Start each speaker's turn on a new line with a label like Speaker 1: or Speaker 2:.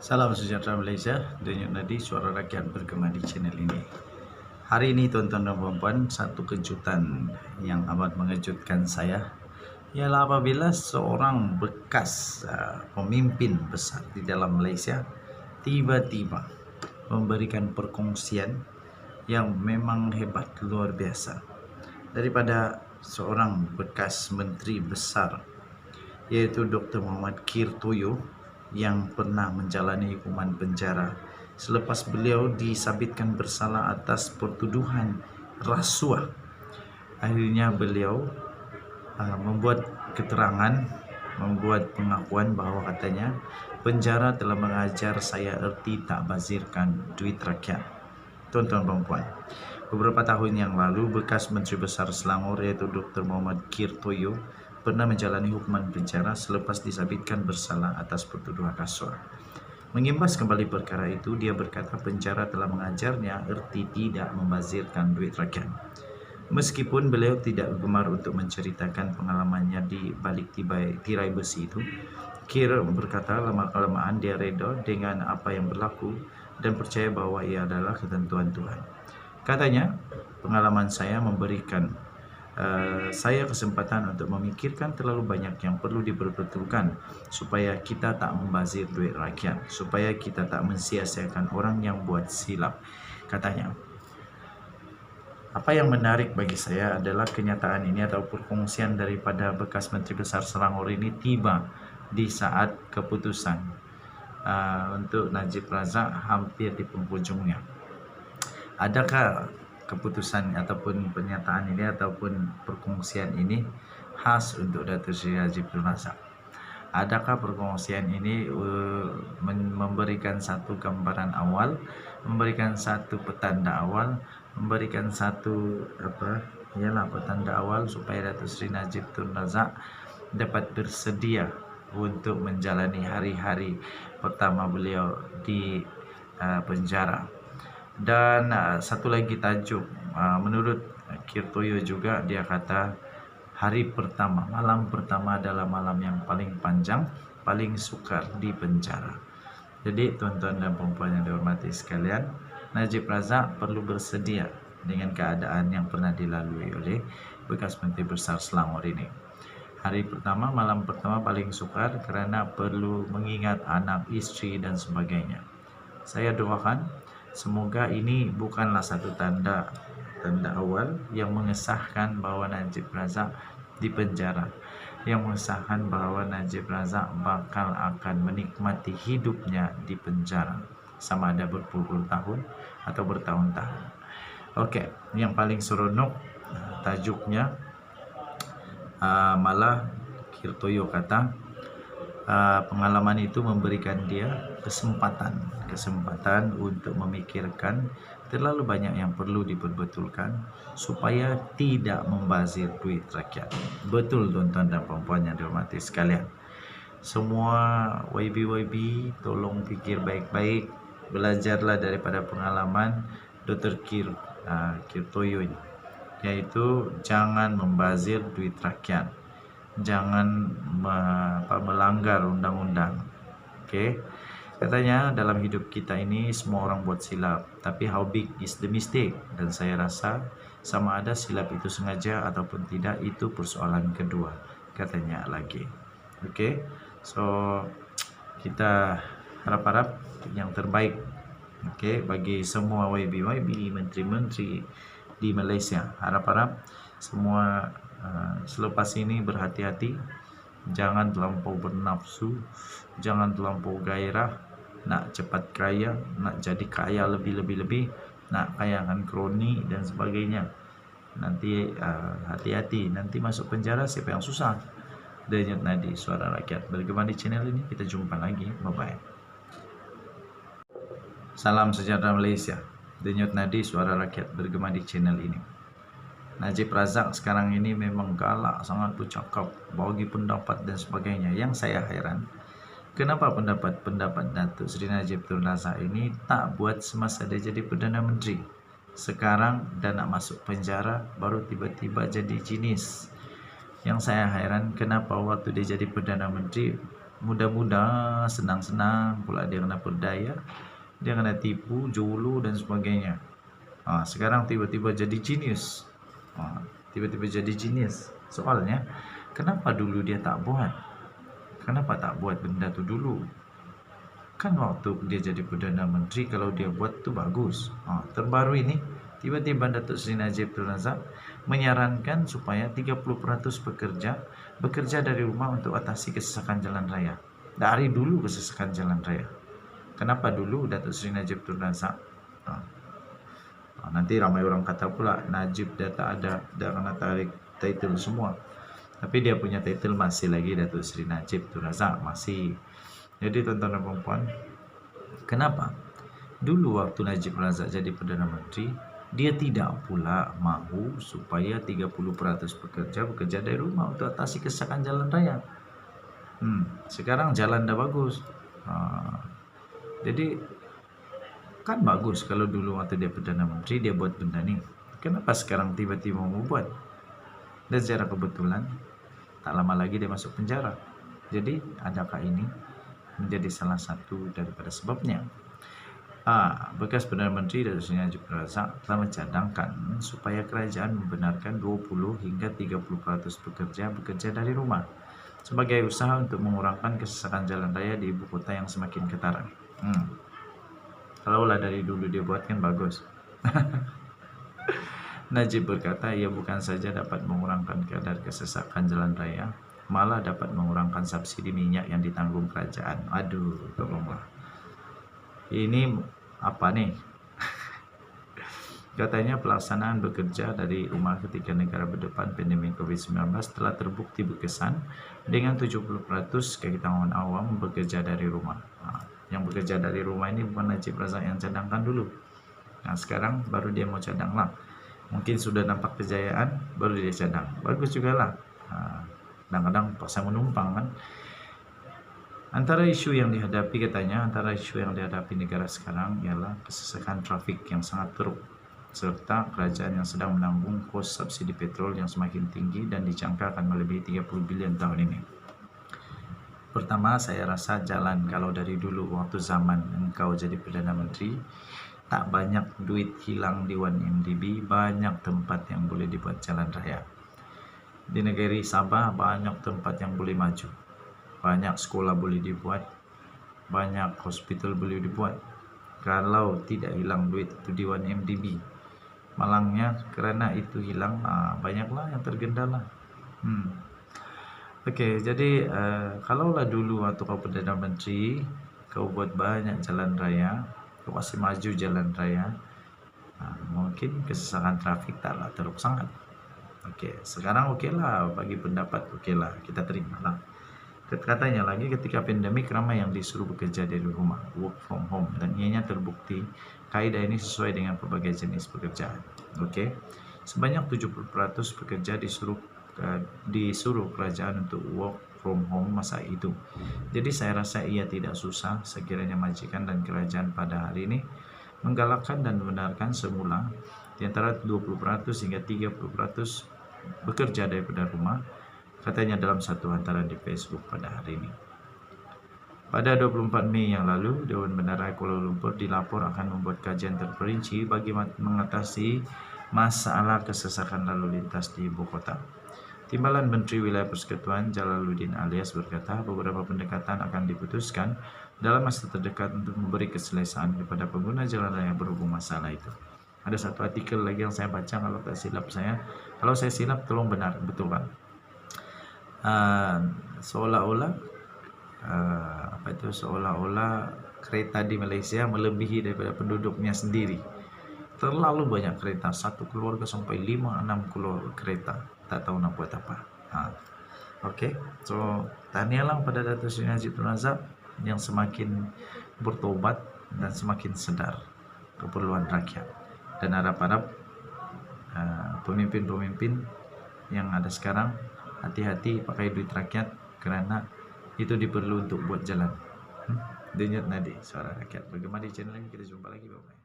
Speaker 1: Salam sejahtera Malaysia, denyut nadi suara rakyat bergema di channel ini. Hari ini tuan-tuan dan puan-puan, satu kejutan yang amat mengejutkan saya ialah apabila seorang bekas pemimpin besar di dalam Malaysia tiba-tiba memberikan perkongsian yang memang hebat, luar biasa, daripada seorang bekas menteri besar, yaitu Dr. Muhammad Kir Toyo, yang pernah menjalani hukuman penjara selepas beliau disabitkan bersalah atas pertuduhan rasuah. Akhirnya beliau membuat keterangan, membuat pengakuan bahawa katanya penjara telah mengajar saya erti tak bazirkan duit rakyat. Tuan-tuan dan puan, beberapa tahun yang lalu bekas Menteri Besar Selangor yaitu Dr. Muhammad Kir Toyo pernah menjalani hukuman penjara selepas disabitkan bersalah atas pertuduhan rasuah. Mengimbas kembali perkara itu, dia berkata penjara telah mengajarnya erti tidak membazirkan duit rakyat. Meskipun beliau tidak gemar untuk menceritakan pengalamannya di balik tirai besi itu, Kir berkata lama-kelamaan dia reda dengan apa yang berlaku dan percaya bahawa ia adalah ketentuan Tuhan. Katanya, pengalaman saya memberikan saya kesempatan untuk memikirkan terlalu banyak yang perlu diperbetulkan supaya kita tak membazir duit rakyat, supaya kita tak mensia-siakan orang yang buat silap. Katanya, apa yang menarik bagi saya adalah kenyataan ini atau perkongsian daripada bekas Menteri Besar Selangor ini tiba di saat keputusan untuk Najib Razak hampir di penghujungnya. Adakah keputusan ataupun pernyataan ini ataupun perkongsian ini khas untuk Datuk Seri Najib Razak? Adakah perkongsian ini memberikan satu gambaran awal, memberikan satu petanda awal, memberikan satu petanda awal supaya Datuk Seri Najib Razak dapat bersedia untuk menjalani hari-hari pertama beliau di penjara? Dan satu lagi tajuk, menurut Kir Toyo juga, dia kata hari pertama, malam pertama adalah malam yang paling panjang, paling sukar di penjara. Jadi tuan-tuan dan puan-puan yang dihormati sekalian, Najib Razak perlu bersedia dengan keadaan yang pernah dilalui oleh bekas Menteri Besar Selangor ini. Hari pertama, malam pertama paling sukar kerana perlu mengingat anak, isteri dan sebagainya. Saya doakan semoga ini bukanlah satu tanda awal yang mengesahkan bahawa Najib Razak dipenjara, yang mengesahkan bahawa Najib Razak bakal akan menikmati hidupnya di penjara, sama ada berpuluh-puluh tahun atau bertahun-tahun. Okey, yang paling seronok tajuknya malah Kir Toyo kata pengalaman itu memberikan dia kesempatan untuk memikirkan terlalu banyak yang perlu diperbetulkan supaya tidak membazir duit rakyat. Betul tuan-tuan dan puan-puan yang dihormati sekalian. Semua YB tolong fikir baik-baik, belajarlah daripada pengalaman Dr. Kir Toyo ini, yaitu jangan membazir duit rakyat, jangan melanggar undang-undang. Okey, katanya dalam hidup kita ini semua orang buat silap, tapi how big is the mistake? Dan saya rasa sama ada silap itu sengaja ataupun tidak, itu persoalan kedua, katanya lagi. Okey, so kita harap-harap yang terbaik, okey, bagi semua YB, menteri-menteri di Malaysia. Harap-harap semua selepas ini berhati-hati, jangan terlampau bernafsu, jangan terlampau gairah, nak cepat kaya, nak jadi kaya lebih-lebih, nak kayakan kroni dan sebagainya. Nanti hati-hati, nanti masuk penjara siapa yang susah? Denyut nadi suara rakyat bergema di channel ini. Kita jumpa lagi, bye-bye. Salam sejahtera Malaysia, denyut nadi suara rakyat bergema di channel ini. Najib Razak sekarang ini memang galak, sangat bercakap, bagi pendapat dan sebagainya. Yang saya heran, kenapa pendapat Datuk Seri Najib Razak ini tak buat semasa dia jadi Perdana Menteri? Sekarang dah nak masuk penjara, baru tiba-tiba jadi jinis. Yang saya heran, kenapa waktu dia jadi Perdana Menteri muda-muda, senang-senang, pula dia kena berdaya, dia kena tipu, julu dan sebagainya. Sekarang tiba-tiba jadi jenius. Tiba-tiba jadi jenius. Soalnya, kenapa dulu dia tak buat? Kenapa tak buat benda tu dulu? Kan waktu dia jadi Perdana Menteri, kalau dia buat tu bagus. Terbaru ini, tiba-tiba Datuk Seri Najib Tun Razak menyarankan supaya 30% bekerja dari rumah untuk atasi kesesakan jalan raya. Dari dulu kesesakan jalan raya. Kenapa dulu Datuk Seri Najib Tun Razak? Nanti ramai orang kata pula Najib dia tak ada, dia kena tarik title semua. Tapi dia punya title masih lagi Datuk Seri Najib Tun Razak, masih. Jadi tuan-tuan dan puan-puan, kenapa? Dulu waktu Najib Razak jadi Perdana Menteri, dia tidak pula mahu supaya 30% bekerja dari rumah untuk atasi kesesakan jalan raya. Sekarang jalan dah bagus. Jadi kan bagus kalau dulu waktu dia Perdana Menteri dia buat benda ni. Kenapa sekarang tiba-tiba mau buat? Dan secara kebetulan tak lama lagi dia masuk penjara. Jadi adakah ini menjadi salah satu daripada sebabnya? Bekas Perdana Menteri Datuk Seri Najib Razak telah mencadangkan supaya kerajaan membenarkan 20 hingga 30% bekerja dari rumah sebagai usaha untuk mengurangkan kesesakan jalan raya di ibu kota yang semakin ketara. Kalaulah dari dulu dia buat kan bagus. Najib berkata ia bukan saja dapat mengurangkan kadar kesesakan jalan raya, malah dapat mengurangkan subsidi minyak yang ditanggung kerajaan. Aduh, tolonglah. Ini apa nih? Katanya pelaksanaan bekerja dari rumah ketika negara berdepan pandemi COVID-19 telah terbukti berkesan dengan 70% kalangan awam bekerja dari rumah. Yang bekerja dari rumah ini bukan Najib Razak yang cadangkan dulu. Sekarang baru dia mau cadang lah. Mungkin sudah nampak kejayaan, baru dia cadang. Bagus juga lah. Kadang-kadang paksa menumpang kan. Antara isu yang dihadapi negara sekarang ialah kesesakan trafik yang sangat teruk, serta kerajaan yang sedang menanggung kos subsidi petrol yang semakin tinggi dan dijangka akan melebihi 30 bilion tahun ini. Pertama, saya rasa jalan kalau dari dulu waktu zaman engkau jadi Perdana Menteri, tak banyak duit hilang di 1MDB, banyak tempat yang boleh dibuat jalan raya. Di negeri Sabah banyak tempat yang boleh maju. Banyak sekolah boleh dibuat, banyak hospital boleh dibuat. Kalau tidak hilang duit itu di 1MDB. Malangnya kerana itu hilang, banyaklah yang tergendala. Okey, jadi kalaulah dulu waktu kau Perdana Menteri, kau buat banyak jalan raya, kau masih maju jalan raya, mungkin kesesakan trafik taklah teruk sangat. Okey, sekarang okeylah, bagi pendapat okeylah, kita terima lah. Katanya lagi ketika pandemik ramai yang disuruh bekerja dari rumah, work from home, dan ianya terbukti kaedah ini sesuai dengan pelbagai jenis pekerjaan. Okey, sebanyak 70% pekerja disuruh kerajaan untuk work from home masa itu. Jadi saya rasa ia tidak susah sekiranya majikan dan kerajaan pada hari ini menggalakkan dan membenarkan semula di antara 20% hingga 30% bekerja daripada rumah, katanya dalam satu hantaran di Facebook pada hari ini. Pada 24 Mei yang lalu, Dewan Bandaraya Kuala Lumpur dilapor akan membuat kajian terperinci bagi mengatasi masalah kesesakan lalu lintas di ibu kota. Timbalan Menteri Wilayah Persekutuan Jalaluddin Alias berkata beberapa pendekatan akan diputuskan dalam masa terdekat untuk memberi keselesaan kepada pengguna jalan raya berhubung masalah itu. Ada satu artikel lagi yang saya baca, kalau tak silap saya. Kalau saya silap, tolong betul kan? Seolah-olah kereta di Malaysia melebihi daripada penduduknya sendiri. Terlalu banyak kereta, satu keluarga sampai 5-6 keluarga kereta, tak tahu nak buat apa. Okey, so tahniahlah pada Datuk Seri Najib Tun Razak yang semakin bertobat dan semakin sedar keperluan rakyat, dan harap-harap pemimpin-pemimpin yang ada sekarang hati-hati pakai duit rakyat, kerana itu diperlu untuk buat jalan. Denyut nadi suara rakyat bergema di channel ini. Kita jumpa lagi, bye-bye.